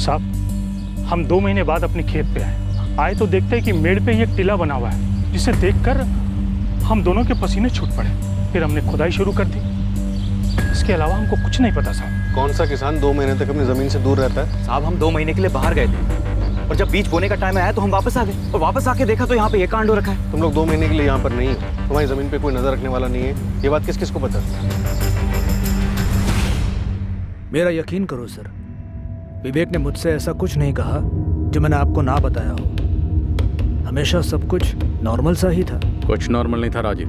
साहब, हम 2 महीने बाद अपने खेत पे आए तो देखते हैं कि मेड़ पे ही एक टीला बना हुआ है, जिसे देखकर हम दोनों के पसीने छूट पड़े। फिर हमने खुदाई शुरू कर दी। इसके अलावा हमको कुछ नहीं पता साहब। कौन सा किसान 2 महीने तक अपनी जमीन से दूर रहता है? साहब, हम 2 महीने के लिए बाहर गए थे और जब बीज बोने का टाइम आया तो हम वापस आ गए और वापस आके देखा तो यहाँ पे ये कांड हो रखा है। तुम लोग 2 महीने के लिए यहाँ पर नहीं हो, तुम्हारी जमीन पे कोई नजर रखने वाला नहीं है। ये बात किस किस को पता है? मेरा यकीन करो सर, विवेक ने मुझसे ऐसा कुछ नहीं कहा जो मैंने आपको ना बताया हो। हमेशा सब कुछ नॉर्मल सा ही था। कुछ नॉर्मल नहीं था राजीव।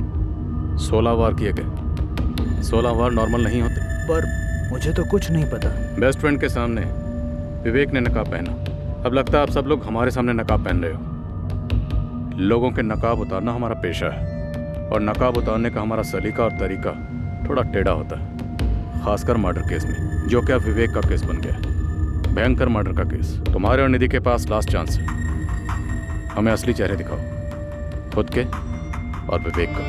16 वार किए गए। 16 वार नॉर्मल नहीं होते। पर मुझे तो कुछ नहीं पता। बेस्ट फ्रेंड के सामने विवेक ने नकाब पहना। अब लगता है आप सब लोग हमारे सामने नकाब पहन रहे हो। लोगों के नकाब उतारना हमारा पेशा है और नकाब उतारने का हमारा सलीका और तरीका थोड़ा टेढ़ा होता है, खासकर मर्डर केस में, जो कि अब विवेक का केस बन गया है। भयंकर मर्डर का केस। तुम्हारे और निधि के पास लास्ट चांस है। हमें असली चेहरे दिखाओ, खुद के और विवेक का।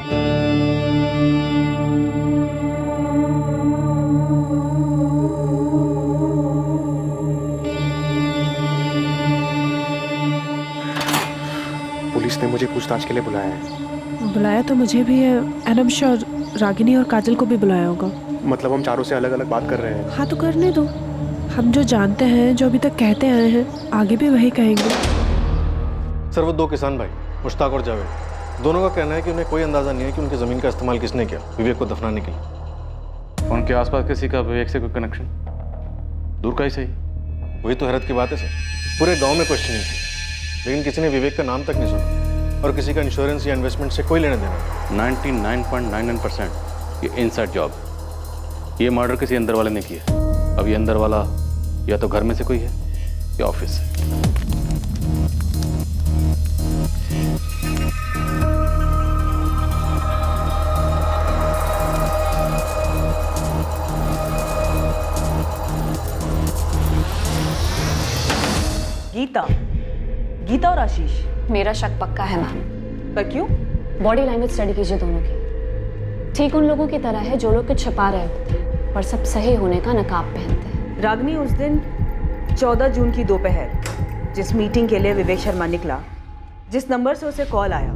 पुलिस ने मुझे पूछताछ के लिए बुलाया है। बुलाया तो मुझे भी है, and I am sure Ragini और काजल को भी बुलाया होगा। मतलब हम चारों से अलग अलग बात कर रहे हैं। हाँ तो करने दो। हम जो जानते हैं, जो अभी तक कहते आए हैं, आगे भी वही कहेंगे। सर, वो 2 किसान भाई मुश्ताक और जावेद, दोनों का कहना है कि उन्हें कोई अंदाजा नहीं है कि उनकी जमीन का इस्तेमाल किसने किया विवेक को दफनाने के लिए। उनके आसपास किसी का विवेक से कोई कनेक्शन? दूर का ही सही। वही तो हैरत की बात है सर। पूरे गांव में क्वेश्चनिंग थी, लेकिन किसी ने विवेक का नाम तक नहीं सुना और किसी का इंश्योरेंस या इन्वेस्टमेंट से कोई लेना देना। 99.99% ये इनसाइड जॉब। ये मर्डर किसी अंदर वाले ने किया। अब ये अंदर वाला या तो घर में से कोई है या ऑफिस से। गीता और आशीष। मेरा शक पक्का है मैम। पर क्यों? बॉडी लैंग्वेज स्टडी कीजिए दोनों की। ठीक उन लोगों की तरह है जो लोग कुछ छिपा रहे होते हैं और सब सही होने का नकाब पहनते हैं। रागिनी, उस दिन 14 जून की दोपहर जिस मीटिंग के लिए विवेक शर्मा निकला, जिस नंबर से उसे कॉल आया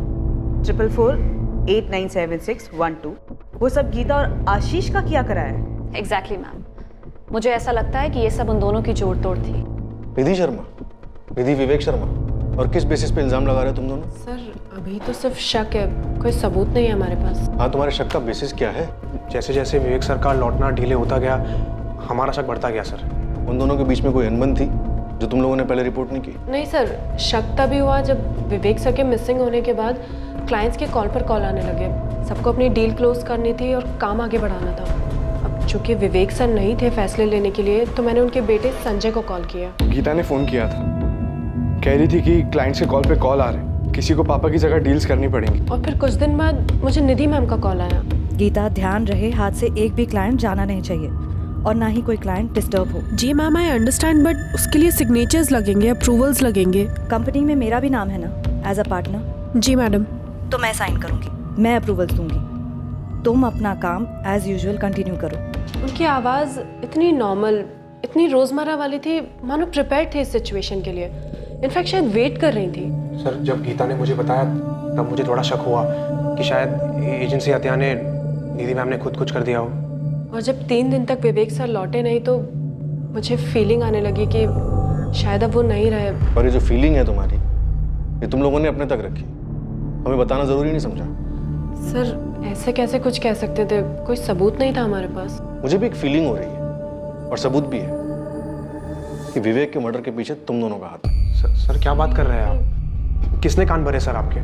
4448976112, वो सब गीता और आशीष का किया करा है। Exactly ma'am. मुझे ऐसा लगता है कि ये सब उन दोनों की जोड़ तोड़ थी। निधि शर्मा, निधि विवेक शर्मा, और किस बेसिस पे इल्जाम लगा रहे हो तुम दोनों? सर अभी तो सिर्फ शक है, कोई सबूत नहीं है हमारे पास। हाँ, तुम्हारे शक का बेसिस क्या है? जैसे जैसे विवेक सर का लौटना डिले होता गया, हमारा शक बढ़ता गया सर। उन दोनों के बीच में कोई अनबन थी जो तुम लोगों ने पहले रिपोर्ट नहीं की? नहीं सर, शक तभी हुआ जब विवेक सर के मिसिंग होने के बाद क्लाइंट्स के कॉल पर कॉल आने लगे। सबको अपनी डील क्लोज करनी थी और काम आगे बढ़ाना था। अब चूंकि विवेक सर नहीं थे फैसले लेने के लिए, तो मैंने उनके बेटे संजय को कॉल किया। गीता ने फ़ोन किया था, कह रही थी कि क्लाइंट्स के कॉल पे कॉल आ रहे, किसी को पापा की जगह डील्स करनी पड़ेंगी। और फिर कुछ दिन बाद मुझे निधि मैम का कॉल आया। गीता, ध्यान रहे, हाथ से एक भी क्लाइंट जाना नहीं चाहिए और ना ही कोई क्लाइंट डिस्टर्ब हो। जी मैम, आई अंडरस्टैंड, बट उसके लिए सिग्नेचर्स लगेंगे, अप्रूवल्स लगेंगे। कंपनी में मेरा भी नाम है ना एज अ पार्टनर। जी मैडम। तो मैं साइन करूंगी, मैं अप्रूवल्स दूंगी। तुम अपना काम एज यूजुअल कंटिन्यू करो। उनकी आवाज़ इतनी नॉर्मल, इतनी रोज़मर्रा वाली थी, मानो प्रिपेयर थे इस सिचुएशन के लिए। इनफैक्ट शायद वेट कर रही थी। सर, जब गीता ने मुझे बताया तब मुझे थोड़ा शक हुआ कि शायद एजेंसी हत्या ने निधि मैम ने खुद कुछ कर दिया हो। और जब 3 दिन तक विवेक सर लौटे नहीं, तो मुझे फीलिंग आने लगी कि शायद अब वो नहीं रहे। और ये जो फीलिंग है तुम्हारी, ये तुम लोगों ने अपने तक रखी, हमें बताना जरूरी नहीं समझा? सर ऐसे कैसे कुछ कह सकते थे, कोई सबूत नहीं था हमारे पास। मुझे भी एक फीलिंग हो रही है और सबूत भी है कि विवेक के मर्डर के पीछे तुम दोनों का हाथ है। सर क्या बात कर रहे हैं आप? किसने कान भरे सर आपके?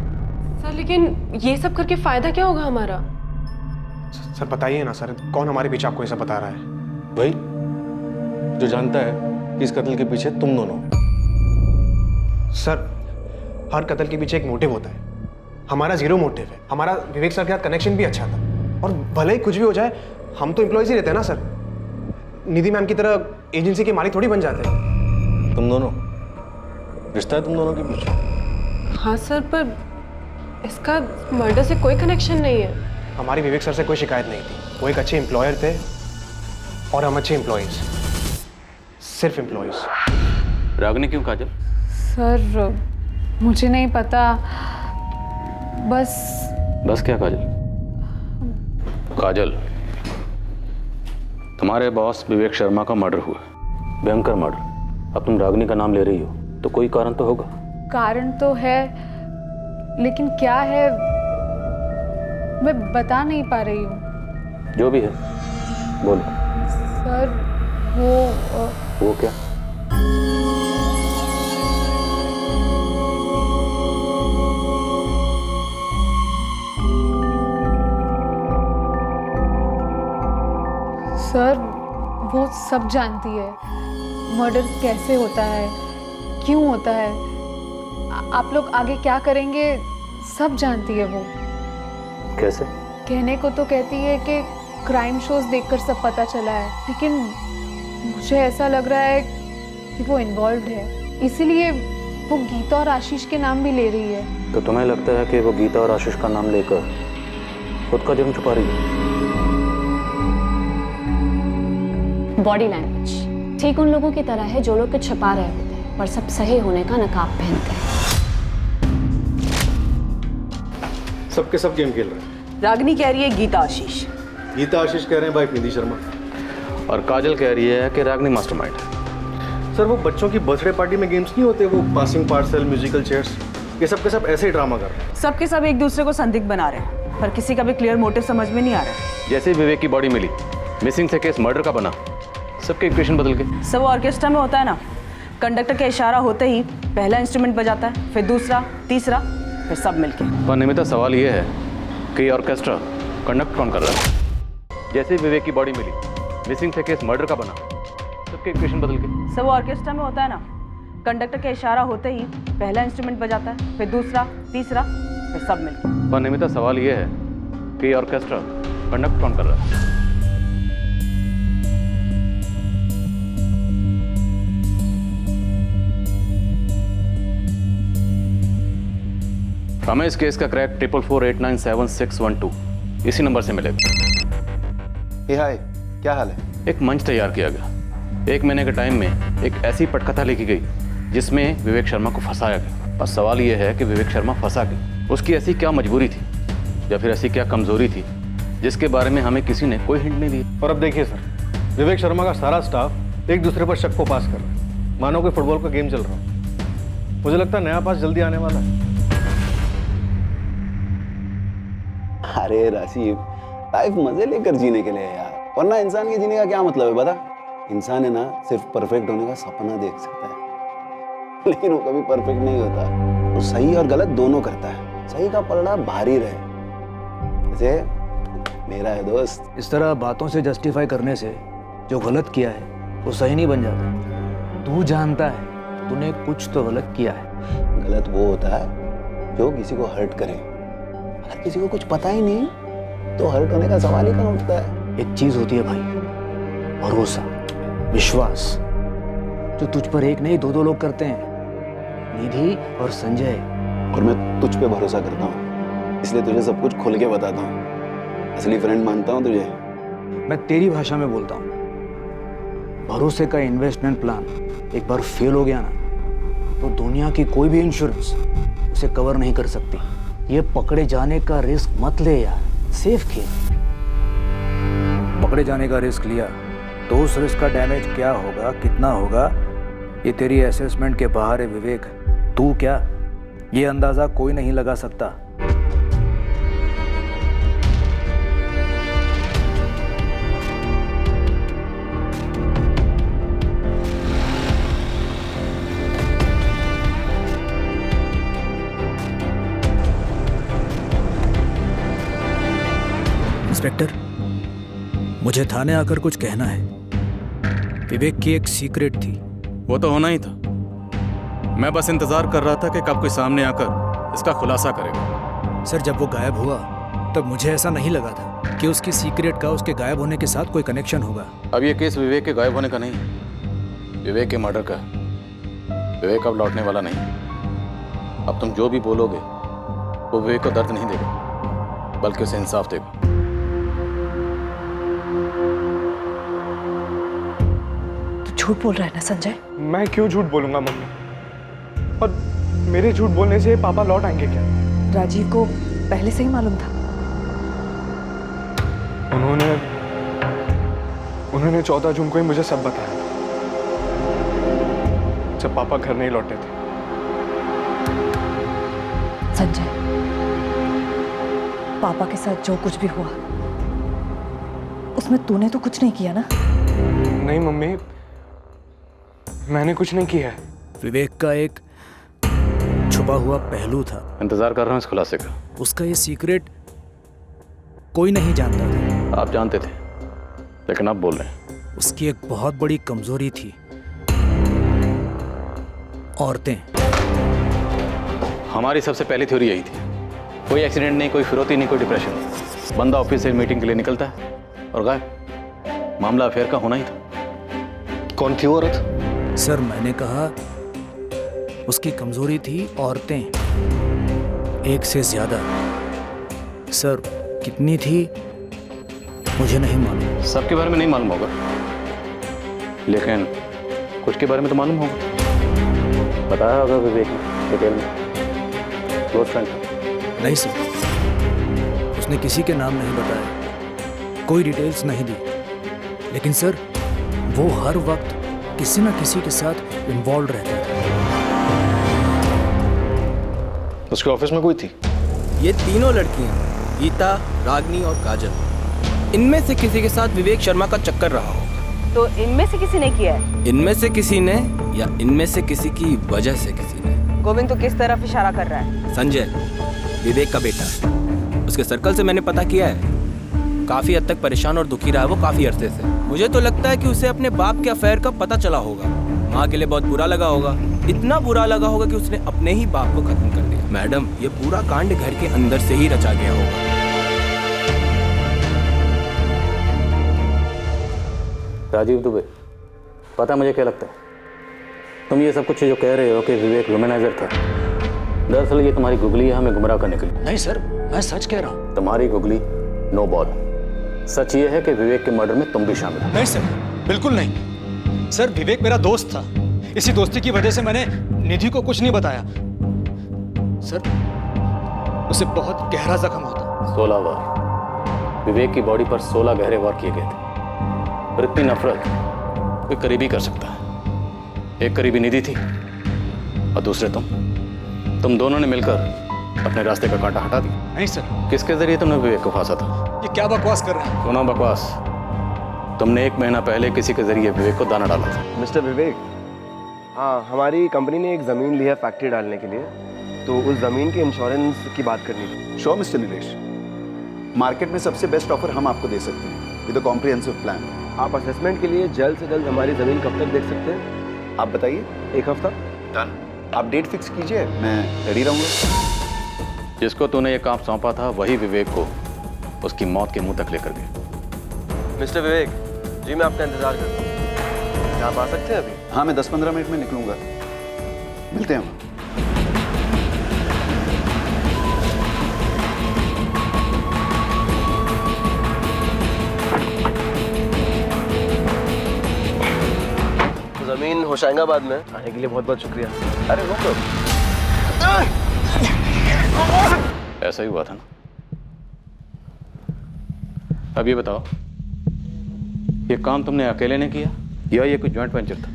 सर लेकिन ये सब करके फायदा क्या होगा हमारा? सर बताइए ना सर, कौन हमारे पीछे आपको ये सब बता रहा है? भाई, जो जानता है कि इस कत्ल के पीछे तुम दोनों। सर, हर कत्ल के पीछे एक मोटिव होता है। हमारा जीरो मोटिव है। हमारा विवेक सर के साथ कनेक्शन भी अच्छा था, और भले ही कुछ भी हो जाए, हम तो एम्प्लॉयज ही रहते हैं ना सर। निधि मैम की तरह एजेंसी के मालिक थोड़ी बन जाते हैं। तुम दोनों, रिश्ता है तुम दोनों के बीच? हाँ सर, पर इसका मर्डर से कोई कनेक्शन नहीं है। हमारी विवेक सर से कोई शिकायत नहीं थी। वो एक अच्छे एम्प्लॉयर थे और हम अच्छे एम्प्लॉयज, सिर्फ एम्प्लॉयज। रागनी क्यों काजल? सर मुझे नहीं पता, बस क्या काजल? काजल, तुम्हारे बॉस विवेक शर्मा का मर्डर हुआ, भयंकर मर्डर। अब तुम रागनी का नाम ले रही हो तो कोई कारण तो होगा। कारण तो है, लेकिन क्या है मैं बता नहीं पा रही हूँ। जो भी है बोलो। सर वो क्या? सर वो सब जानती है, मर्डर कैसे होता है, क्यों होता है, आप लोग आगे क्या करेंगे सब जानती है वो। कैसे? कहने को तो कहती है कि क्राइम शोज देखकर सब पता चला है, लेकिन मुझे ऐसा लग रहा है कि वो इन्वॉल्व्ड है, इसीलिए वो गीता और आशीष के नाम भी ले रही है। तो तुम्हें लगता है कि वो गीता और आशीष का नाम लेकर खुद का जुर्म छुपा रही है? बॉडी लैंग्वेज ठीक उन लोगों की तरह है जो लोग कुछ छुपा रहे होते हैं पर सब सही होने का नकाब पहनते हैं। सबके सब गेम खेल रहे हैं। रागनी कह रही है गीता आशीष, गीता आशीष कह रहे हैं वाइफ निधि शर्मा, और काजल कह रही है कि रागनी मास्टरमाइंड है। सर वो बच्चों की बर्थडे पार्टी में गेम्स नहीं होते, वो पासिंग पार्सल, म्यूजिकल चेयर्स, ये सब के सब ऐसे ही ड्रामा कर रहे हैं। सबके सब एक दूसरे को संदिग्ध बना रहे हैं, पर किसी का भी क्लियर मोटिव समझ में नहीं आ रहा है। जैसे ही विवेक की बॉडी मिली, मिसिंग से केस मर्डर का बना, सबके इक्वेशन बदल गए। सब ऑर्केस्ट्रा में होता है ना, कंडक्टर का इशारा होते ही पहला इंस्ट्रूमेंट बजाता है, फिर दूसरा, तीसरा, फिर सब मिलके। पर निमिता सवाल ये है कि ऑर्केस्ट्रा कंडक्ट कौन कर रहा है? जैसे ही विवेक की बॉडी मिली, मिसिंग से केस मर्डर का बना, सबके इक्वेशन बदल गए। सब ऑर्केस्ट्रा में होता है ना, कंडक्टर का इशारा होते ही पहला इंस्ट्रूमेंट बजाता है, फिर दूसरा, तीसरा, फिर सब मिलके। पर निमिता सवाल ये है कि ऑर्केस्ट्रा कंडक्ट कौन कर रहा है? हमें इस केस का क्रैक 4448976112 इसी नंबर से मिलेगा। हाय, क्या हाल है? एक मंच तैयार किया गया। 1 महीने के टाइम में एक ऐसी पटकथा लिखी गई जिसमें विवेक शर्मा को फंसाया गया। और सवाल यह है कि विवेक शर्मा फंसा क्यों? उसकी ऐसी क्या मजबूरी थी या फिर ऐसी क्या कमजोरी थी जिसके बारे में हमें किसी ने कोई हिंट नहीं दिया? और अब देखिए सर, विवेक शर्मा का सारा स्टाफ एक दूसरे पर शक को पास कर रहा है, मानो कोई फुटबॉल का गेम चल रहा हो। मुझे लगता है नया पास जल्दी आने वाला है। अरे राशिद, लाइफ मजे लेकर जीने के लिए यार, वरना इंसान के जीने का क्या मतलब है बता? इंसान है ना, सिर्फ परफेक्ट होने का सपना देख सकता है, लेकिन वो कभी परफेक्ट नहीं होता। वो सही और गलत दोनों करता है, सही का पलड़ा भारी रहे। जैसे मेरा है दोस्त। इस तरह बातों से जस्टिफाई करने से जो गलत किया है वो सही नहीं बन जाता। तू जानता है तूने कुछ तो गलत किया है। गलत वो होता है जो किसी को हर्ट करे। अगर किसी को कुछ पता ही नहीं तो हर्ट होने का सवाल ही कहाँ उठता है। एक चीज होती है भाई, भरोसा, विश्वास, जो तुझ पर एक नहीं 2-2 लोग करते हैं, निधि और संजय। और मैं तुझ पे भरोसा करता हूँ, इसलिए तुझे सब कुछ खुल के बताता हूँ। असली फ्रेंड मानता हूँ तुझे। मैं तेरी भाषा में बोलता हूँ। भरोसे का इन्वेस्टमेंट प्लान एक बार फेल हो गया ना तो दुनिया की कोई भी इंश्योरेंस उसे कवर नहीं कर सकती। ये पकड़े जाने का रिस्क मत ले यार, सेफ खेल। पकड़े जाने का रिस्क लिया तो उस रिस्क का डैमेज क्या होगा, कितना होगा, ये तेरी असेसमेंट के बाहर है विवेक। तू क्या, ये अंदाजा कोई नहीं लगा सकता। इंस्पेक्टर, मुझे थाने आकर कुछ कहना है। विवेक की एक सीक्रेट थी। वो तो होना ही था। मैं बस इंतजार कर रहा था कि कब कोई सामने आकर इसका खुलासा करेगा। सर, जब वो गायब हुआ तब मुझे ऐसा नहीं लगा था कि उसकी सीक्रेट का उसके गायब होने के साथ कोई कनेक्शन होगा। अब ये केस विवेक के गायब होने का नहीं, विवेक के मर्डर का। विवेक अब लौटने वाला नहीं। अब तुम जो भी बोलोगे वो विवेक को दर्द नहीं देगा बल्कि उसे इंसाफ देगा। झूठ बोल रहा है ना संजय? मैं क्यों झूठ बोलूंगा मम्मी? और मेरे झूठ बोलने से पापा लौट आएंगे क्या? राजीव को पहले से ही मालूम था। उन्होंने 14 जून को ही मुझे सब बताया जब पापा घर नहीं लौटे थे। संजय, पापा के साथ जो कुछ भी हुआ उसमें तूने तो कुछ नहीं किया ना? नहीं मम्मी, मैंने कुछ नहीं किया है। विवेक का एक छुपा हुआ पहलू था। इंतजार कर रहा हूँ इस खुलासे का। उसका ये सीक्रेट कोई नहीं जानता था। आप जानते थे, लेकिन आप बोल रहे हैं। उसकी एक बहुत बड़ी कमजोरी थी, औरतें। हमारी सबसे पहली थ्योरी यही थी। कोई एक्सीडेंट नहीं, कोई फिरौती नहीं, कोई डिप्रेशन नहीं। बंदा ऑफिस से मीटिंग के लिए निकलता है और गायब। मामला अफेयर का होना ही था। कौन थी वो औरत? सर, मैंने कहा उसकी कमजोरी थी औरतें, एक से ज्यादा। सर, कितनी थी मुझे नहीं मालूम। सबके बारे में नहीं मालूम होगा, लेकिन कुछ के बारे में तो मालूम होगा। बताया होगा विवेक ने डिटेल में। क्लोज फ्रेंड था। नहीं सर, उसने किसी के नाम नहीं बताया, कोई डिटेल्स नहीं दी। लेकिन सर, वो हर वक्त किसी न किसी के साथ इन्वॉल्व रहता था। उसके ऑफिस में कोई थी? ये तीनों लड़कियां, गीता, रागनी और काजल, इनमें से किसी के साथ विवेक शर्मा का चक्कर रहा हो। तो इनमें से किसी ने किया है? इनमें से किसी ने, या इनमें से किसी की वजह से किसी ने। गोविंद तो किस तरफ इशारा कर रहा है? संजय, विवेक का बेटा। उसके सर्कल से मैंने पता किया है, काफी हद तक परेशान और दुखी रहा है वो काफी अरसे से। मुझे तो लगता है कि उसे अपने बाप के अफेयर का पता चला होगा। माँ के लिए बहुत बुरा लगा होगा, इतना बुरा लगा होगा कि उसने अपने ही बाप को खत्म कर दिया। मैडम, ये पूरा कांड घर के अंदर से ही रचा गया होगा। राजीव दुबे, पता मुझे क्या लगता है? तुम ये सब कुछ जो कह रहे हो कि विवेक वुमेनाइजर था, दरअसल ये तुम्हारी गुगली हमें गुमराह करने के लिए। नहीं सर, मैं सच कह रहा हूँ। तुम्हारी गुगली नो बॉल। सच ये है कि विवेक के मर्डर में तुम भी शामिल हो। नहीं सर, बिल्कुल नहीं। सर, विवेक मेरा दोस्त था। इसी दोस्ती की वजह से मैंने निधि को कुछ नहीं बताया। सर, उसे बहुत गहरा जख्म होता। 16 वार विवेक की बॉडी पर 16 गहरे वार किए गए थे। और इतनी नफरत कोई करीबी कर सकता है। एक करीबी निधि थी और दूसरे तुम दोनों ने मिलकर अपने रास्ते का कांटा हटा दिया। नहीं सर। किसके जरिए तुमने विवेक को फांसा था? ये क्या बकवास कर रहे हैं? सुनो बकवास। तुमने 1 महीना पहले किसी के जरिए विवेक को दाना डाला था। मिस्टर विवेक, हाँ, हमारी कंपनी ने एक ज़मीन ली है फैक्ट्री डालने के लिए, तो उस ज़मीन के इंश्योरेंस की बात करनी थी। श्योर मिस्टर नीलेश, मार्केट में सबसे बेस्ट ऑफर हम आपको दे सकते हैं विद अ कॉम्प्रिहेंसिव प्लान। आप असेसमेंट के लिए जल्द से जल्द हमारी ज़मीन कब तक देख सकते हैं? आप बताइए। 1 हफ्ता। डन। आप डेट फिक्स कीजिए, मैं रेडी रहूँगा। जिसको तूने ये काम सौंपा था वही विवेक को उसकी मौत के मुंह तक लेकर गया। मिस्टर विवेक जी, मैं आपका इंतजार करता हूँ। क्या आप आ सकते हैं अभी? हाँ, मैं 10-15 मिनट में निकलूंगा। मिलते हैं हम। ज़मीन होशंगाबाद में आने के लिए बहुत बहुत शुक्रिया। अरे रुको, ऐसा ही हुआ था ना? अब ये बताओ, ये काम तुमने अकेले ने किया या ये कोई जॉइंट वेंचर था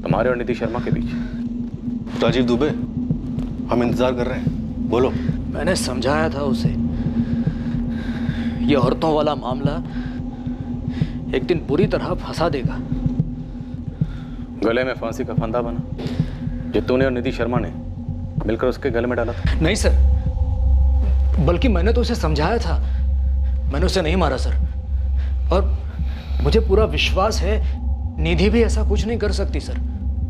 तुम्हारे और निधि शर्मा के बीच? राजीव दुबे, हम इंतजार कर रहे हैं, बोलो। मैंने समझाया था उसे, ये औरतों वाला मामला एक दिन बुरी तरह फंसा देगा। गले में फांसी का फंदा बना जो तूने और निधि शर्मा ने मिलकर उसके गले में डाला था। नहीं सर, बल्कि मैंने तो उसे समझाया था, मैंने उसे नहीं मारा सर। और मुझे पूरा विश्वास है निधि भी ऐसा कुछ नहीं कर सकती सर।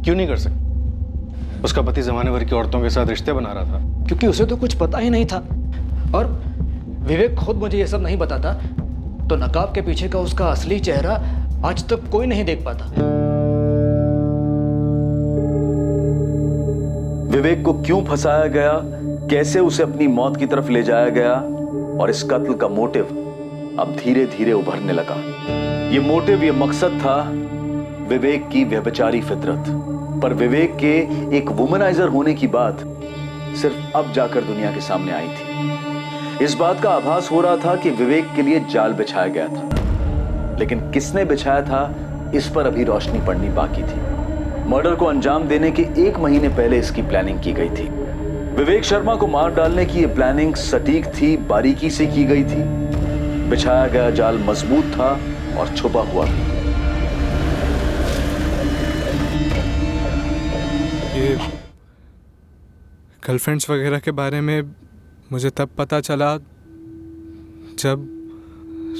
क्यों नहीं कर सकती? उसका पति जमाने भर की औरतों के साथ रिश्ते बना रहा था। क्योंकि उसे तो कुछ पता ही नहीं था, और विवेक खुद मुझे ये सब नहीं बताता तो नकाब के पीछे का उसका असली चेहरा आज तक कोई नहीं देख पाता। विवेक को क्यों फंसाया गया, कैसे उसे अपनी मौत की तरफ ले जाया गया, और इस कत्ल का मोटिव अब धीरे धीरे उभरने लगा। ये मोटिव, ये मकसद था विवेक की व्यभिचारी फितरत, पर विवेक के एक वुमनाइजर होने की बात सिर्फ अब जाकर दुनिया के सामने आई थी। इस बात का आभास हो रहा था कि विवेक के लिए जाल बिछाया गया था, लेकिन किसने बिछाया था इस पर अभी रोशनी पड़नी बाकी थी। मर्डर को अंजाम देने के 1 महीने पहले इसकी प्लानिंग की गई थी। विवेक शर्मा को मार डालने की यह प्लानिंग सटीक थी, बारीकी से की गई थी। बिछाया गया जाल मजबूत था और छुपा हुआ भी। ये गर्लफ्रेंड्स वगैरह के बारे में मुझे तब पता चला जब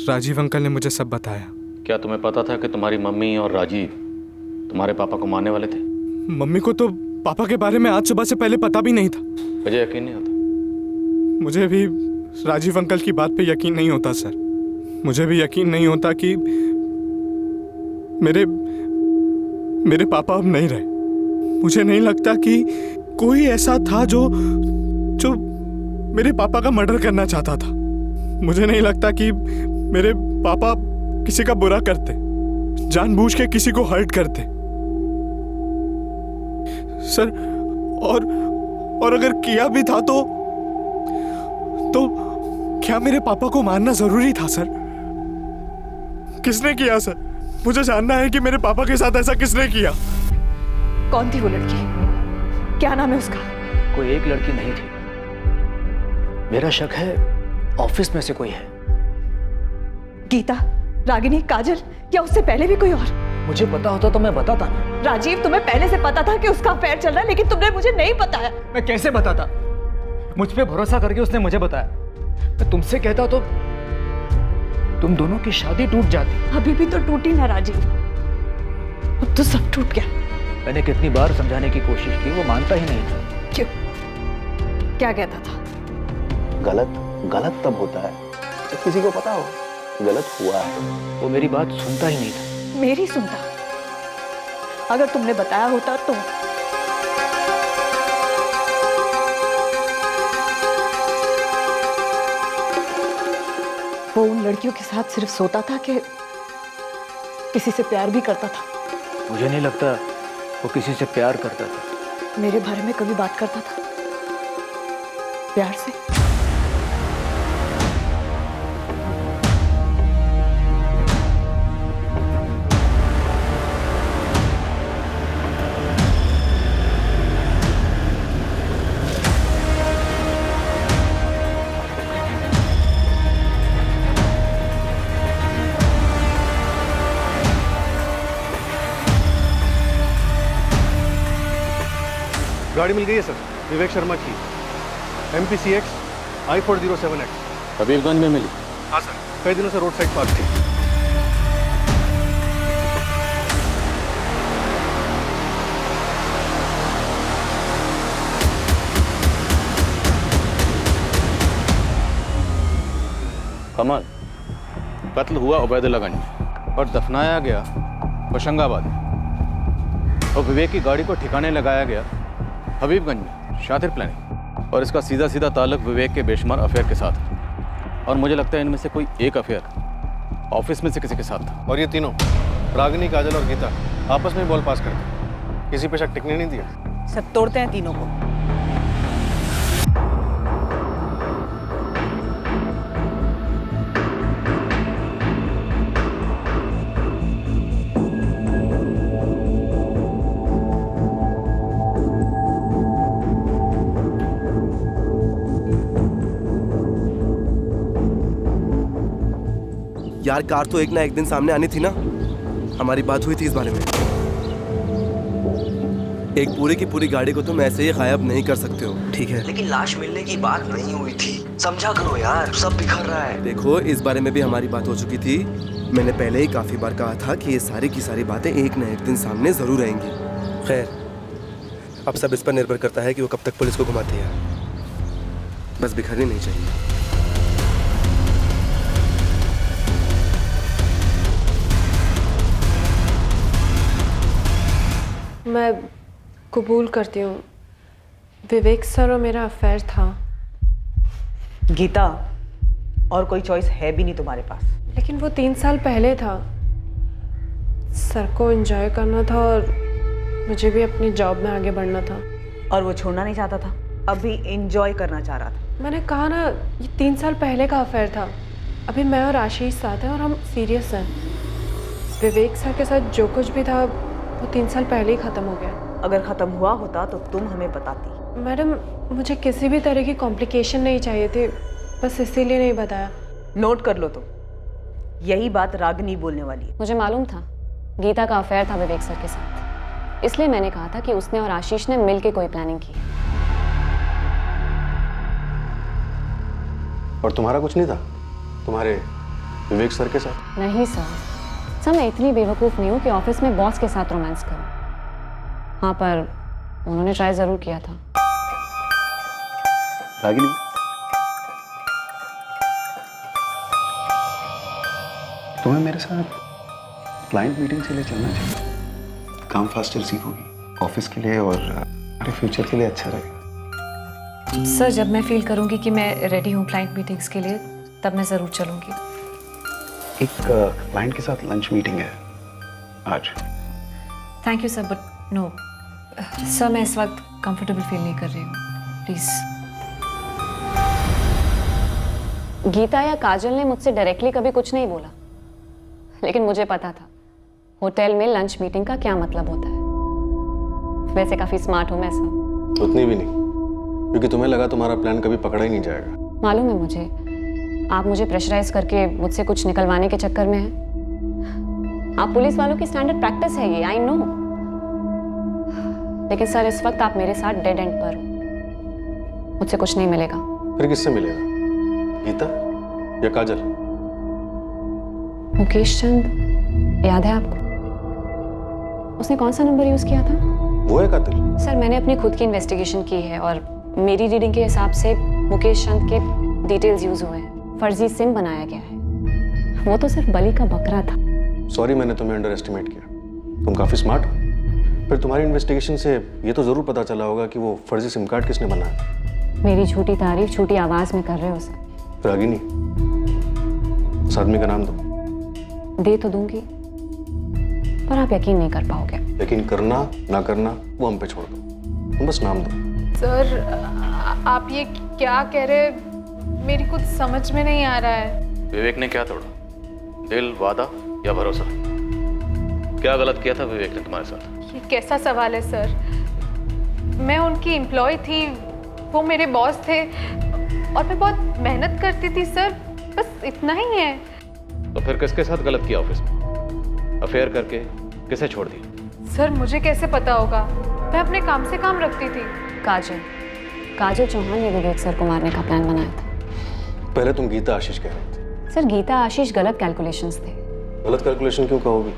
राजीव अंकल ने मुझे सब बताया। क्या तुम्हें पता था कि तुम्हारी मम्मी और राजीव तुम्हारे पापा को मारने वाले थे? मम्मी को तो पापा के बारे में आज सुबह से पहले पता भी नहीं था। मुझे यकीन नहीं होता। मुझे भी राजीव अंकल की बात पे यकीन नहीं होता सर। मुझे भी यकीन नहीं होता कि मेरे पापा अब नहीं रहे। मुझे नहीं लगता कि कोई ऐसा था जो मेरे पापा का मर्डर करना चाहता था। मुझे नहीं लगता कि मेरे पापा किसी का बुरा करते, जानबूझ के किसी को हर्ट करते सर। और अगर किया भी था तो क्या मेरे पापा को मारना जरूरी था सर? किसने किया सर? मुझे जानना है कि मेरे पापा के साथ ऐसा किसने किया। कौन थी वो लड़की? क्या नाम है उसका? कोई एक लड़की नहीं थी। मेरा शक है ऑफिस में से कोई है। गीता, रागिनी, काजल या उससे पहले भी कोई और? मुझे पता होता तो मैं बताता ना। राजीव, तुम्हें पहले से पता था कि उसका अफेयर चल रहा है, लेकिन तुमने मुझे नहीं बताया। मैं कैसे बताता? मुझ पे भरोसा करके उसने मुझे बताया। मैं तुमसे कहता तो तुम दोनों की शादी टूट जाती। अभी भी तो टूटी ना राजीव, अब तो सब टूट गया। मैंने कितनी बार समझाने की कोशिश की, वो मानता ही नहीं था। क्यों? क्या कहता था? गलत तब होता है जब किसी को पता हो गलत हुआ है। वो मेरी बात सुनता ही नहीं था। मेरी सुनता? अगर तुमने बताया होता तो। वो उन लड़कियों के साथ सिर्फ सोता था कि किसी से प्यार भी करता था? मुझे नहीं लगता वो किसी से प्यार करता था। मेरे बारे में कभी बात करता था प्यार से? गाड़ी मिल गई है सर, विवेक शर्मा की, MPCX I407X। हबीबगंज में मिली? हाँ सर, कई दिनों से रोड साइड पार्क थी। कमल, कत्ल हुआ उबैदुल्लागंज और दफनाया गया होशंगाबाद में, और विवेक की गाड़ी को ठिकाने लगाया गया हबीबगंज में। शातिर प्लानिंग, और इसका सीधा सीधा ताल्लुक विवेक के बेशुमार अफेयर के साथ है। और मुझे लगता है इनमें से कोई एक अफेयर ऑफिस में से किसी के साथ था। और ये तीनों, रागिनी, काजल और गीता, आपस में बॉल पास करते, किसी पे शक टिकने नहीं दिया। सब तोड़ते हैं तीनों को। यार, कार तो एक ना एक दिन सामने आनी थी ना। हमारी बात हुई थी इस बारे में। एक पूरी की पूरी गाड़ी को तुम ऐसे ही गायब नहीं कर सकते हो, ठीक है? लेकिन लाश मिलने की बात नहीं हुई थी, समझा करो यार, सब बिखर रहा है। देखो, इस बारे में भी हमारी बात हो चुकी थी। मैंने पहले ही काफी बार कहा था कि ये सारी की सारी बातें एक न एक दिन सामने जरूर आएंगी। खैर, अब सब इस पर निर्भर करता है कि वो कब तक पुलिस को घुमाती है। बस बिखरनी नहीं चाहिए। मैं कबूल करती हूँ, विवेक सर और मेरा अफेयर था। गीता, और कोई चॉइस है भी नहीं तुम्हारे पास। लेकिन वो 3 साल पहले था, सर को एंजॉय करना था और मुझे भी अपनी जॉब में आगे बढ़ना था। और वो छोड़ना नहीं चाहता था, अभी एंजॉय करना चाह रहा था। मैंने कहा ना, ये 3 साल पहले का अफेयर था। अभी मैं और आशीष साथ हैं और हम सीरियस हैं। विवेक सर के साथ जो कुछ भी था वो 3 साल पहले ही ख़त्म हो गया। अगर ख़त्म हुआ होता तो तुम हमें बताती। मैडम, मुझे किसी भी तरह की कॉम्प्लिकेशन नहीं चाहिए थी, बस इसीलिए नहीं बताया। नोट कर लो तो, यही बात रागिनी बोलने वाली है। मुझे मालूम था गीता का अफेयर था विवेक सर के साथ, इसलिए मैंने कहा था कि उसने और आशीष ने मिलकर कोई प्लानिंग की। और तुम्हारा कुछ नहीं था तुम्हारे विवेक सर के साथ? नहीं सर, मैं इतनी बेवकूफ़ नहीं हूँ कि ऑफिस में बॉस के साथ रोमांस करूँ। हाँ, पर उन्होंने ट्राई ज़रूर किया था। रागिनी, तुम्हें मेरे साथ क्लाइंट मीटिंग के लिए चलना चाहिए। काम फास्टर सीखोगी, ऑफिस के लिए और हमारे फ्यूचर के लिए अच्छा रहेगा। सर, जब मैं फील करूँगी कि मैं रेडी हूँ क्लाइंट मीटिंग्स के लिए, तब मैं ज़रूर चलूँगी। एक क्लाइंट के साथ लंच मीटिंग है आज। Thank you sir, but no sir, मैं इस वक्त कंफर्टेबल फील नहीं कर रही हूँ, प्लीज़। गीता या काजल ने मुझसे डायरेक्टली कभी कुछ नहीं बोला, लेकिन मुझे पता था होटल में लंच मीटिंग का क्या मतलब होता है। वैसे काफ़ी स्मार्ट हूँ मैं सर। उतनी भी नहीं, क्योंकि तुम्हें लगा तुम्हारा प्लान कभी पकड़ा ही नहीं जाएगा। मालूम है मुझे, आप मुझे प्रेशराइज करके मुझसे कुछ निकलवाने के चक्कर में हैं। आप पुलिस वालों की स्टैंडर्ड प्रैक्टिस है ये, आई नो। लेकिन सर, इस वक्त आप मेरे साथ डेड एंड पर हो, मुझसे कुछ नहीं मिलेगा। फिर किससे मिलेगा? गीता या काजल? मुकेश चंद, याद है आपको? उसने कौन सा नंबर यूज किया था? वो है कातिल? सर, मैंने अपनी खुद की इन्वेस्टिगेशन की है और मेरी रीडिंग के हिसाब से मुकेश चंद के डिटेल्स यूज हुए हैं। फर्जी सिम बनाया गया है। वो तो सिर्फ बलि का बकरा था। सॉरी, मैंने तुम्हें अंडर एस्टिमेट किया। तुम काफी स्मार्ट हो। फिर तुम्हारी इन्वेस्टिगेशन से ये तो जरूर पता चला होगा कि वो फर्जी सिम कार्ड किसने बनाया। मेरी झूठी तारीफ छोटी आवाज में कर रहे हो सर। रागिनी, उस आदमी का नाम दो। दे तो दूंगी, पर आप यकीन नहीं कर पाओगे। यकीन करना ना करना वो हम पे छोड़ दो, तुम बस नाम दो। सर, आप ये क्या कह रहे हैं? मेरी कुछ समझ में नहीं आ रहा है। विवेक ने क्या तोड़ा? दिल, वादा या भरोसा? क्या गलत किया था विवेक ने तुम्हारे साथ? ये कैसा सवाल है सर? मैं उनकी एम्प्लॉय थी, वो मेरे बॉस थे और मैं बहुत मेहनत करती थी सर, बस इतना ही है। तो फिर किसके साथ गलत किया ऑफिस में? अफेयर करके किसे छोड़ दिया? सर, मुझे कैसे पता होगा? मैं अपने काम से काम रखती थी। काजल चौहान ने विवेक सर को मारने का प्लान बनाया था। पहले तुम गीता आशीष कह रहे थे। सर, गीता आशीष गलत कैलकुलेशंस थे। गलत कैलकुलेशन क्यों कहोगी?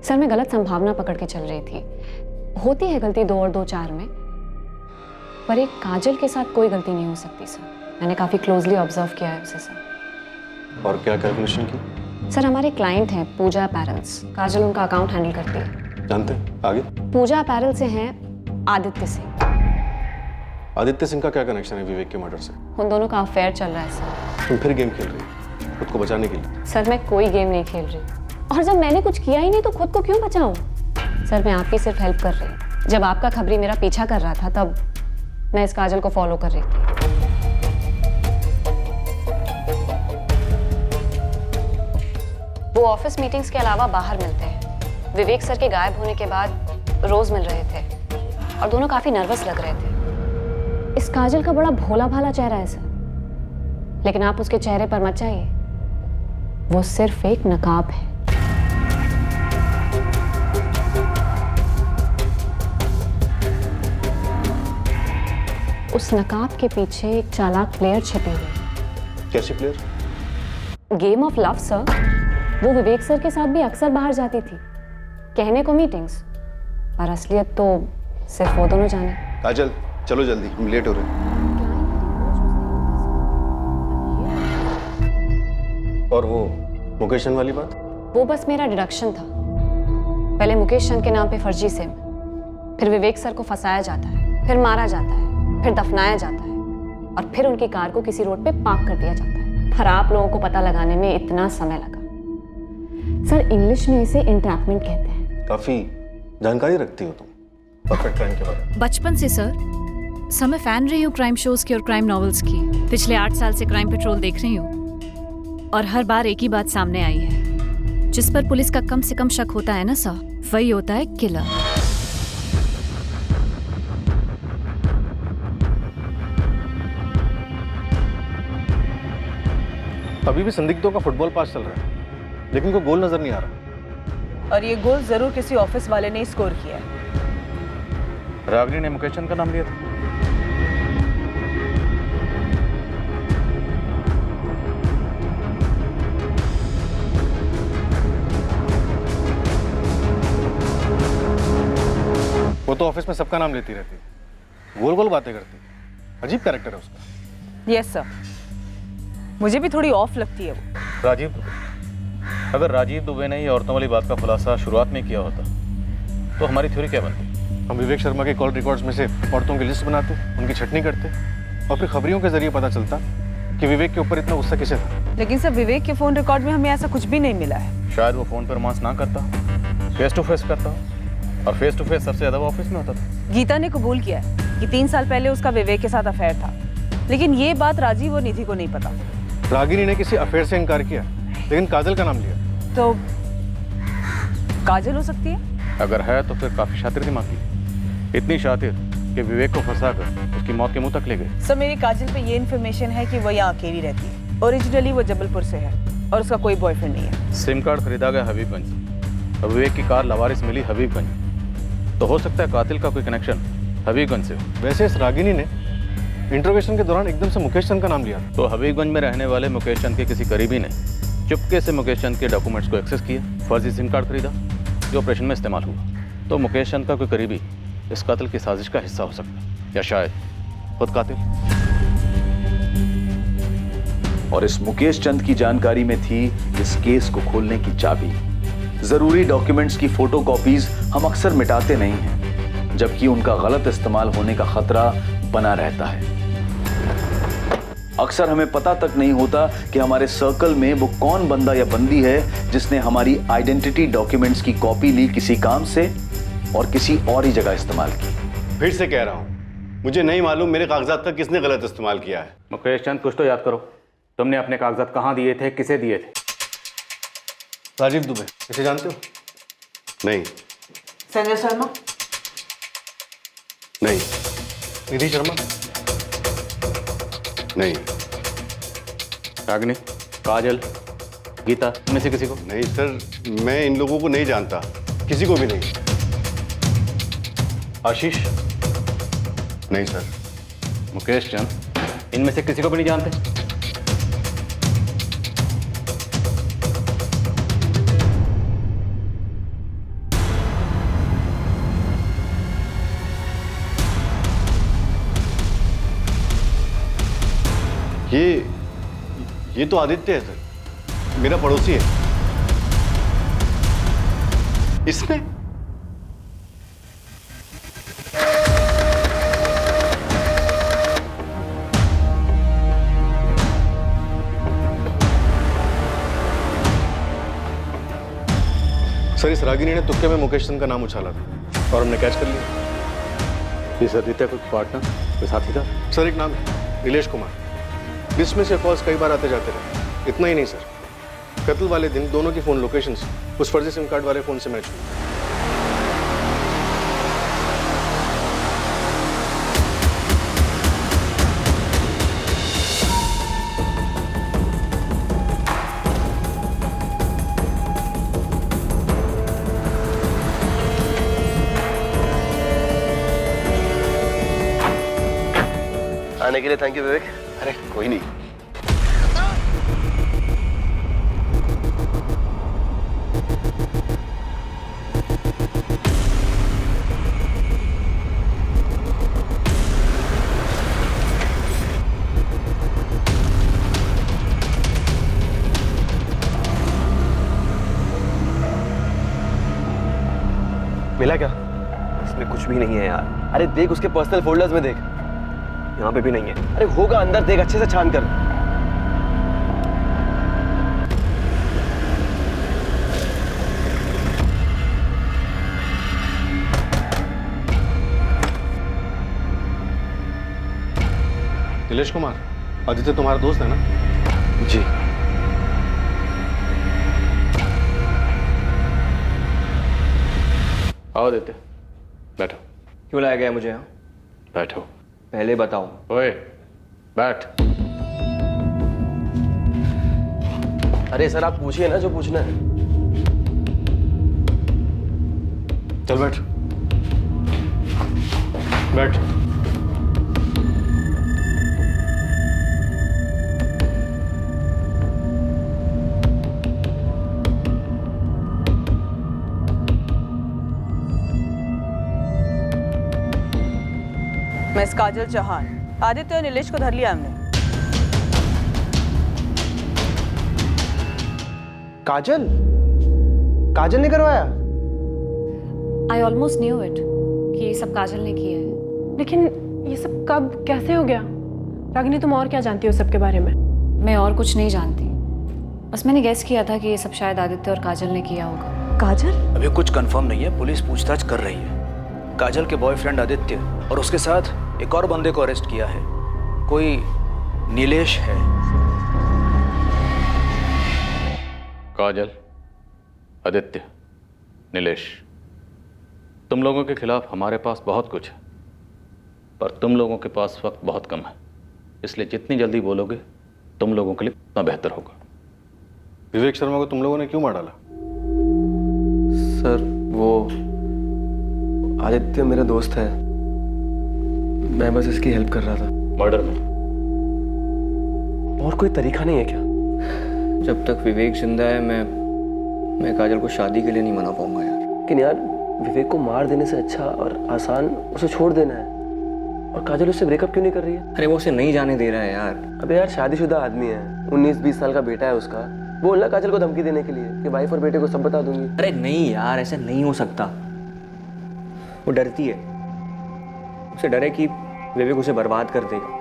सर, मैं गलत संभावना पकड़ के चल रही थी। होती है गलती 2 और 2 4 में, पर एक काजल के साथ कोई गलती नहीं हो सकती सर। मैंने काफी क्लोजली ऑब्जर्व किया है उसे सर। और क्या कैलकुलेशन की? सर, हमारे क्लाइंट हैं पूजा अपैरल्स। काजल उनका अकाउंट हैंडल करती है। जानते हैं, आगे? पूजा अपैरल से हैं आदित्य सिंह। आदित्य सिंह का क्या कनेक्शन है विवेक के मर्डर से? उन दोनों का अफेयर चल रहा है सर। तुम फिर गेम खेल रही हो खुद को बचाने के लिए? सर, मैं कोई गेम नहीं खेल रही, और जब मैंने कुछ किया ही नहीं तो खुद को क्यों बचाऊं? सर, मैं आपकी सिर्फ हेल्प कर रही हूँ। जब आपका खबरी मेरा पीछा कर रहा था, तब मैं इस काजल को फॉलो कर रही थी। वो ऑफिस मीटिंग्स के अलावा बाहर मिलते हैं। विवेक सर के गायब होने के बाद रोज मिल रहे थे और दोनों काफी नर्वस लग रहे थे। इस काजल का बड़ा भोला भाला चेहरा है सर, लेकिन आप उसके चेहरे पर मत जाइए, वो सिर्फ एक नकाब है। उस नकाब के पीछे एक चालाक प्लेयर छिपी हुई। कैसी player? Game of love sir. वो विवेक सर के साथ भी अक्सर बाहर जाती थी, कहने को मीटिंग्स, पर असलियत तो सिर्फ वो दोनों जाने। काजल, चलो जल्दी, हम लेट हो रहे हैं। और वो मुकेश चंद वाली बात? वो बस मेरा डिडक्शन था। पहले मुकेश चंद के नाम पे फर्जी सिम, फिर विवेक सर को फंसाया जाता है, फिर मारा जाता है, फिर दफनाया जाता है, और फिर उनकी कार को किसी रोड पे पार्क कर दिया जाता है। पर आप लोगों को पता लगाने में इतना समय लगा। सर इंग्लिश में इसे एंट्रैपमेंट कहते हैं। काफी जानकारी रखती हो तुम परफेक्ट क्राइम के बारे में। बचपन से सर मैं फैन रही हूँ क्राइम शोज की और क्राइम नॉवेल्स की। पिछले 8 साल से क्राइम पेट्रोल देख रही हूँ और हर बार एक ही बात सामने आई है, जिस पर पुलिस का कम से कम शक होता है ना सर, वही होता है किलर। अभी भी संदिग्धों का फुटबॉल पास चल रहा है, लेकिन कोई गोल नजर नहीं आ रहा। और ये गोल जरूर किसी ऑफिस वाले ने स्कोर किया है। रागिनी ने मुकेश चंद का नाम लिया था। वो तो ऑफिस में सबका नाम लेती रहती है, गोल गोल बातें करती है। अजीब कैरेक्टर है उसका। यस सर, मुझे भी थोड़ी ऑफ लगती है वो। राजीव दुबे, अगर राजीव दुबे ने ये औरतों वाली बात का खुलासा शुरुआत में किया होता तो हमारी थ्योरी क्या बनती? हम विवेक शर्मा के कॉल रिकॉर्ड्स में से औरतों की लिस्ट बनाते, उनकी छटनी करते और फिर खबरियों के जरिए पता चलता कि विवेक के ऊपर इतना गुस्सा किसे था। लेकिन सर विवेक के फोन रिकॉर्ड में हमें ऐसा कुछ भी नहीं मिला है। शायद वो फोन पर रोमांस ना करता, फेस टू फेस करता, और फेस टू फेस सबसे ज्यादा वो ऑफिस में होता था। गीता ने कबूल किया है कि 3 साल पहले उसका विवेक के साथ अफेयर था, लेकिन ये बात राजीव और निधि को नहीं पता। रागिनी ने किसी अफेयर से इनकार किया, लेकिन काजल का नाम लिया। तो काजल हो सकती है? अगर है तो फिर काफी शातिर दिमाग की, इतनी शातिर कि विवेक को फंसाकर उसकी मौत के मुंह तक ले गए। सर मेरी काजल पे ये इन्फॉर्मेशन है कि वो यहाँ अकेली रहती है। ओरिजिनली वो जबलपुर से है और उसका कोई बॉयफ्रेंड नहीं है। सिम कार्ड खरीदा गया हबीबगंज से, विवेक की कार लवारिस मिली हबीबगंज, तो हो सकता है कातिल का कोई कनेक्शन हबीबगंज से हो। वैसे इस रागिनी ने इंटरोगेशन के दौरान एकदम से मुकेश चंद का नाम लिया। तो हबीबगंज में रहने वाले मुकेश चंद के किसी करीबी ने चुपके से मुकेश चंद के डॉक्यूमेंट्स को एक्सेस किया, फर्जी सिम कार्ड खरीदा जो ऑपरेशन में इस्तेमाल हुआ। तो मुकेश चंद का कोई करीबी इस कातिल की साजिश का हिस्सा हो सकता है, या शायद खुद कातिल। और इस मुकेश चंद की जानकारी में थी इस केस को खोलने की चाबी। जरूरी डॉक्यूमेंट्स की फोटोकॉपीज हम अक्सर मिटाते नहीं हैं, जबकि उनका गलत इस्तेमाल होने का खतरा बना रहता है। अक्सर हमें पता तक नहीं होता कि हमारे सर्कल में वो कौन बंदा या बंदी है जिसने हमारी आइडेंटिटी डॉक्यूमेंट्स की कॉपी ली किसी काम से और किसी और ही जगह इस्तेमाल की। फिर से कह रहा हूं, मुझे नहीं मालूम मेरे कागजात का किसने गलत इस्तेमाल किया है। मुकेश चंद, कुछ तो याद करो, तुमने अपने कागजात कहाँ दिए थे, किसे दिए थे? राजीव दुबे, इसे जानते हो? नहीं। संजय शर्मा? नहीं। निधि शर्मा? नहीं। रागिनी, काजल, गीता, इनमें से किसी को? नहीं सर, मैं इन लोगों को नहीं जानता, किसी को भी नहीं। आशीष? नहीं सर। मुकेश चंद, इनमें से किसी को भी नहीं जानते? ये तो आदित्य है सर, मेरा पड़ोसी है। इसने? सर इस रागिनी ने तुक्के में मुकेश चंद का नाम उछाला था और हमने कैच कर लिया। इस आदित्य कोई पार्टनर, कोई साथी था? सर एक नाम है नीलेश कुमार। लिस्ट में से कॉल्स कई बार आते जाते रहे। इतना ही नहीं सर, कत्ल वाले दिन दोनों की फोन लोकेशंस उस फर्जी सिम कार्ड वाले फोन से मैच हुई। आने के लिए थैंक यू विवेक। अरे कोई नहीं। मिला क्या? इसमें कुछ भी नहीं है यार। अरे देख उसके पर्सनल फोल्डर्स में देख, यहाँ पे भी नहीं है। अरे होगा अंदर, देख अच्छे से छान कर। नीलेश कुमार, आदित्य तुम्हारा दोस्त है ना? जी। आओ आदित्य, बैठो। क्यों लाया गया मुझे यहाँ? बैठो। पहले बताओ। ओए, बैठ। अरे सर आप पूछिए ना जो पूछना है। चल बैठ बैठ। मिस काजल चौहान, आदित्य और नीलेश को धर लिया हमने। काजल? काजल ने करवाया? आई ऑलमोस्ट न्यू इट कि ये सब काजल ने किया है। लेकिन ये सब कब कैसे हो गया? रागिनी, तुम और क्या जानती हो सबके बारे में? मैं और कुछ नहीं जानती, बस मैंने गेस किया था कि ये सब शायद आदित्य और काजल ने किया होगा। काजल? अभी कुछ कंफर्म नहीं है, पुलिस पूछताछ कर रही है। काजल के बॉयफ्रेंड आदित्य और उसके साथ एक और बंदे को अरेस्ट किया है, कोई नीलेश है। काजल, आदित्य, नीलेश, तुम लोगों के खिलाफ हमारे पास बहुत कुछ है, पर तुम लोगों के पास वक्त बहुत कम है, इसलिए जितनी जल्दी बोलोगे तुम लोगों के लिए उतना बेहतर होगा। विवेक शर्मा को तुम लोगों ने क्यों मार डाला? सर वो आदित्य मेरा दोस्त है, मैं बस इसकी हेल्प कर रहा था। मर्डर में? और कोई तरीका नहीं है क्या? जब तक विवेक जिंदा है मैं काजल को शादी के लिए नहीं मना पाऊंगा यार। लेकिन यार विवेक को मार देने से अच्छा और आसान उसे छोड़ देना है। और काजल उससे ब्रेकअप क्यों नहीं कर रही है? अरे वो उसे नहीं जाने दे रहा है यार। अबे यार शादीशुदा आदमी है, 19-20 साल का बेटा है उसका। बोलना काजल को धमकी देने के लिए कि वाइफ और बेटे को सब बता दूंगी। अरे नहीं यार, ऐसे नहीं हो सकता। वो डरती है, उसे डर है कि विवेक उसे बर्बाद कर देगा।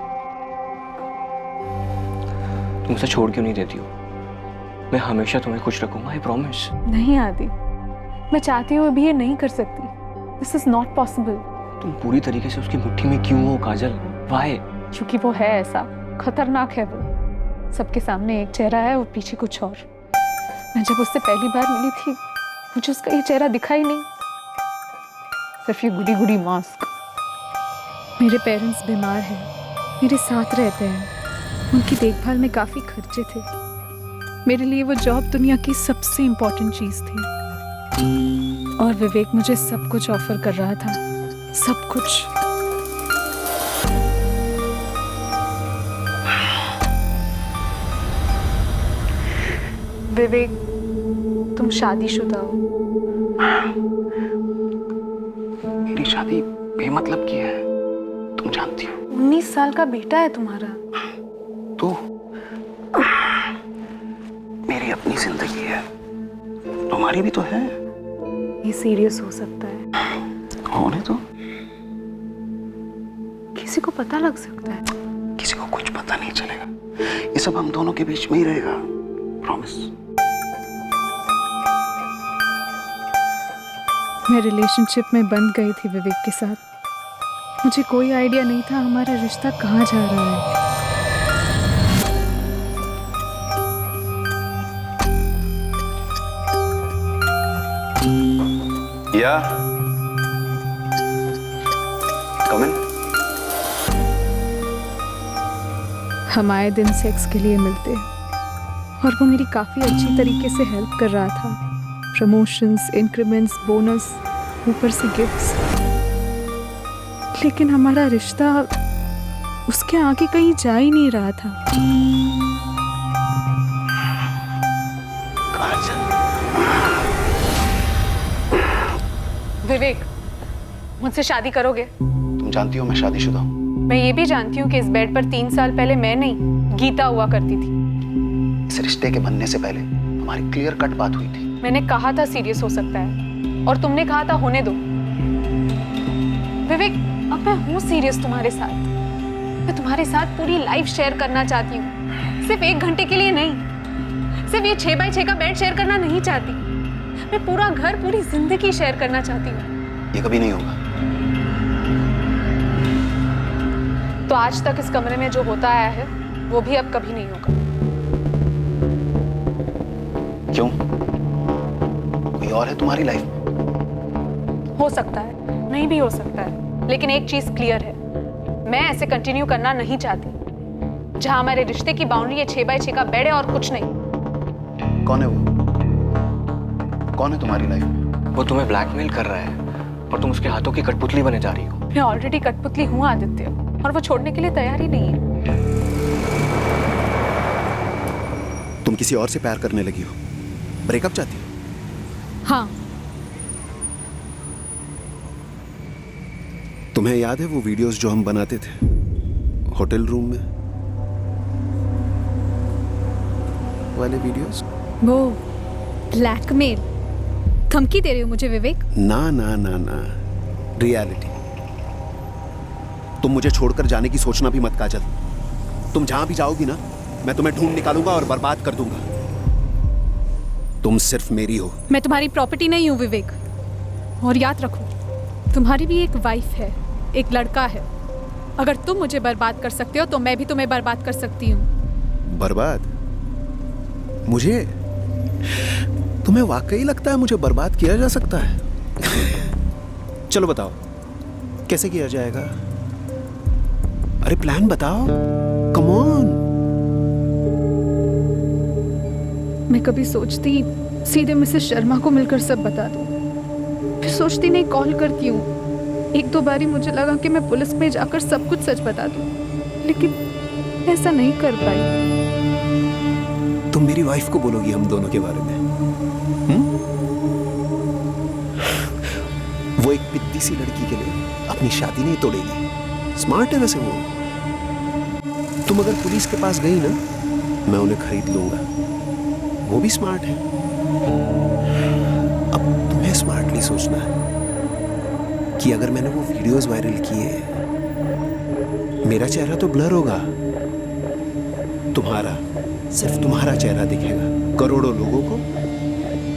तुम उसे छोड़ क्यों नहीं देती हो? मैं हमेशा तुम्हें खुश रखूंगा, आई प्रॉमिस। नहीं आदि, मैं चाहती हूँ अभी ये नहीं कर सकती। This is not possible. तुम पूरी तरीके से उसकी मुट्ठी में क्यों हो काजल? वाई? क्योंकि वो है ऐसा, खतरनाक है वो। सबके सामने एक चेहरा है और पीछे कुछ और। मैं जब उससे पहली बार मिली थी मुझे उसका ये चेहरा दिखा ही नहीं, सिर्फ ये गुडी गुडी मास्क। मेरे पेरेंट्स बीमार हैं, मेरे साथ रहते हैं, उनकी देखभाल में काफ़ी खर्चे थे। मेरे लिए वो जॉब दुनिया की सबसे इम्पोर्टेंट चीज़ थी। और विवेक मुझे सब कुछ ऑफर कर रहा था, सब कुछ। विवेक, तुम शादीशुदा हो। मेरी शादी बेमतलब की है, तुम जानती हो। 19 साल का बेटा है तुम्हारा। तू मेरी अपनी जिंदगी है, तुम्हारी भी तो है। ये सीरियस हो सकता है। होने तो किसी को पता लग सकता है। किसी को कुछ पता नहीं चलेगा, ये सब हम दोनों के बीच में ही रहेगा, प्रॉमिस। मैं रिलेशनशिप में बंध गई थी विवेक के साथ। मुझे कोई आइडिया नहीं था हमारा रिश्ता कहाँ जा रहा है। या कम इन। हम आए दिन सेक्स के लिए मिलते और वो मेरी काफ़ी अच्छी तरीके से हेल्प कर रहा था। प्रमोशंस, इंक्रीमेंट्स, बोनस, ऊपर से गिफ्ट्स। लेकिन हमारा रिश्ता उसके आगे कहीं जा ही नहीं रहा था। विवेक, मुझसे शादी करोगे? तुम जानती हो मैं शादीशुदा हूँ। मैं ये भी जानती हूँ कि इस बेड पर 3 साल पहले मैं नहीं, गीता हुआ करती थी। इस रिश्ते के बनने से पहले हमारी क्लियर कट बात हुई थी। मैंने कहा था सीरियस हो सकता है और तुमने कहा था होने दो। विवेक, अब मैं हूँ सीरियस तुम्हारे साथ। मैं तुम्हारे साथ पूरी लाइफ शेयर करना चाहती हूँ, सिर्फ 1 घंटे के लिए नहीं। सिर्फ ये 6x6 का बेड शेयर करना नहीं चाहती, मैं पूरा घर, पूरी जिंदगी शेयर करना चाहती हूँ। ये कभी नहीं होगा। तो आज तक इस कमरे में जो होता आया है वो भी अब कभी नहीं होगा। क्यों? कोई और है तुम्हारी लाइफ में? हो सकता है, नहीं भी हो सकता है, लेकिन एक चीज क्लियर है, मैं ऐसे कंटिन्यू करना नहीं चाहती। जहां हमारे रिश्ते की बाउंड्री है 6x6 का बेड है और कुछ नहीं। कौन है वो? कौन है तुम्हारी लाइफ में? वो तुम्हें ब्लैकमेल कर रहा है और तुम उसके हाथों की कठपुतली बने जा रही हो। मैं ऑलरेडी कठपुतली हूँ आदित्य, और वो छोड़ने के लिए तैयार ही नहीं है। तुम किसी और से प्यार करने लगी हो, ब्रेकअप चाहती हो? हाँ। तुम्हें याद है वो वीडियोस जो हम बनाते थे होटल रूम में वाले वीडियोस? वो ब्लैकमेल, धमकी दे रही हो मुझे विवेक? ना ना ना ना, रियलिटी। तुम मुझे छोड़कर जाने की सोचना भी मत काजल। तुम जहां भी जाओगी ना, मैं तुम्हें ढूंढ निकालूंगा और बर्बाद कर दूंगा। तुम सिर्फ मेरी हो। मैं तुम्हारी प्रॉपर्टी नहीं हूँ विवेक, और याद रखो तुम्हारी भी एक वाइफ है, एक लड़का है। अगर तुम मुझे बर्बाद कर सकते हो तो मैं भी तुम्हें बर्बाद कर सकती हूँ। बर्बाद? मुझे? तुम्हें वाकई लगता है मुझे बर्बाद किया जा सकता है? चलो बताओ कैसे किया जाएगा? अरे प्लान बताओ, कम ऑन। मैं कभी सोचती सीधे मिसेस शर्मा को मिलकर सब बता दूं, फिर सोचती नहीं कॉल करती हूँ। एक दो बारी मुझे लगा कि मैं पुलिस में जाकर सब कुछ सच बता दूं, लेकिन ऐसा नहीं कर पाई। तुम मेरी वाइफ को बोलोगी हम दोनों के बारे में? वो एक पिद्दी सी लड़की के लिए अपनी शादी नहीं तोड़ेगी। स्मार्ट है वैसे वो। तुम अगर पुलिस के पास गई ना, मैं उन्हें खरीद लूंगा। वो भी स्मार्ट है। अब तुम्हें स्मार्टली सोचना है कि अगर मैंने वो वीडियोस वायरल किए, मेरा चेहरा तो ब्लर होगा, तुम्हारा, सिर्फ तुम्हारा चेहरा दिखेगा करोड़ों लोगों को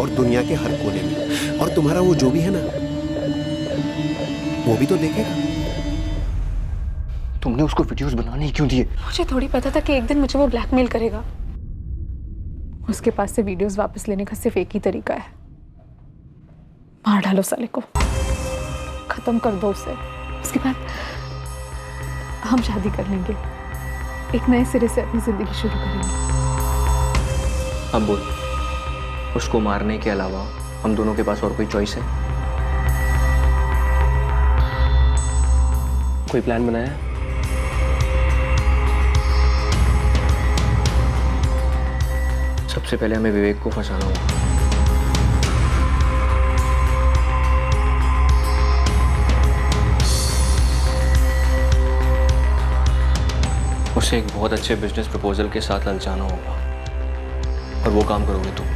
और दुनिया के हर कोने में। और तुम्हारा वो जो भी है ना, वो भी तो देखेगा। तुमने उसको वीडियोस बनाने ही क्यों दिए? मुझे थोड़ी पता था कि एक दिन मुझे वो ब्लैकमेल करेगा। उसके पास से वीडियोस वापस लेने का सिर्फ एक ही तरीका है, मार डालो साले को, खत्म कर दो उसे। उसके बाद हम शादी कर लेंगे, एक नए सिरे से अपनी जिंदगी शुरू करेंगे। अब बोल, उसको मारने के अलावा हम दोनों के पास और कोई चॉइस है? कोई प्लान बनाया है? सबसे पहले हमें विवेक को फंसाना होगा। उसे एक बहुत अच्छे बिजनेस प्रपोजल के साथ ललचाना होगा, और वो काम करोगे तुम।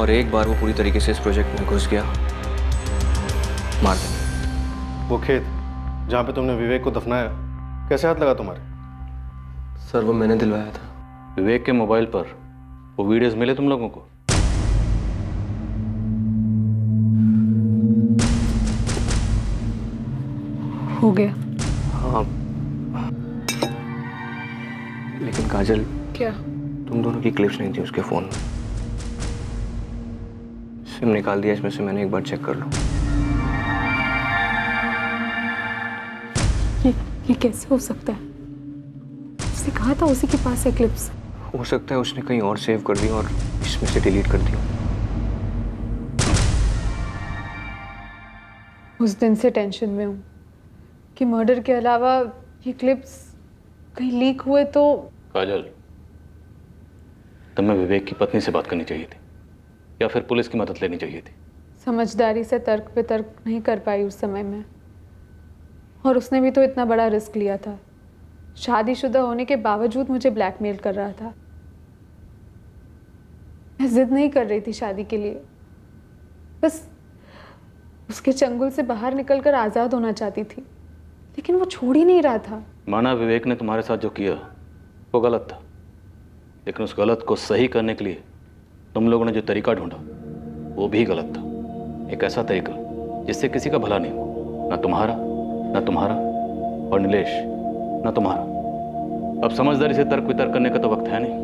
और एक बार वो पूरी तरीके से इस प्रोजेक्ट में घुस गया, मार देंगे। वो खेत जहाँ पे तुमने विवेक को दफनाया, कैसे हाथ लगा तुम्हारे? सर वो मैंने दिलवाया था। विवेक के मोबाइल पर वो वीडियोस मिले तुम लोगों को? हो गया। हाँ, लेकिन काजल, क्या? तुम दोनों की क्लिप्स नहीं थी उसके फोन में। सिम निकाल दिया इसमें से, मैंने एक बार चेक कर लो। ये कैसे हो सकता है? उसने कहा था उसी के पास है क्लिप्स। हो सकता है उसने कहीं और सेव कर दी और इसमें से डिलीट कर दी। उस दिन से टेंशन में हूँ कि मर्डर के अलावा ये क्लिप्स कहीं लीक हुए तो। काजल, तुम्हें विवेक की पत्नी से बात करनी चाहिए थी, या फिर पुलिस की मदद लेनी चाहिए थी। समझदारी से तर्क पे तर्क नहीं कर पाई उस समय में, और उसने भी तो इतना बड़ा रिस्क लिया था। शादीशुदा होने के बावजूद मुझे ब्लैकमेल कर रहा था। मैं जिद नहीं कर रही थी शादी के लिए, बस उसके चंगुल से बाहर निकलकर आज़ाद होना चाहती थी, लेकिन वो छोड़ ही नहीं रहा था। माना विवेक ने तुम्हारे साथ जो किया वो गलत था, लेकिन उस गलत को सही करने के लिए तुम लोगों ने जो तरीका ढूंढा वो भी गलत था। एक ऐसा तरीका जिससे किसी का भला नहीं हो, ना तुम्हारा, ना तुम्हारा और नीलेश, ना तुम्हारा। अब समझदारी से तर्क वितर्क करने का तो वक्त है नहीं।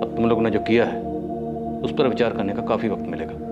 अब तुम लोगों ने जो किया है उस पर विचार करने का काफी वक्त मिलेगा।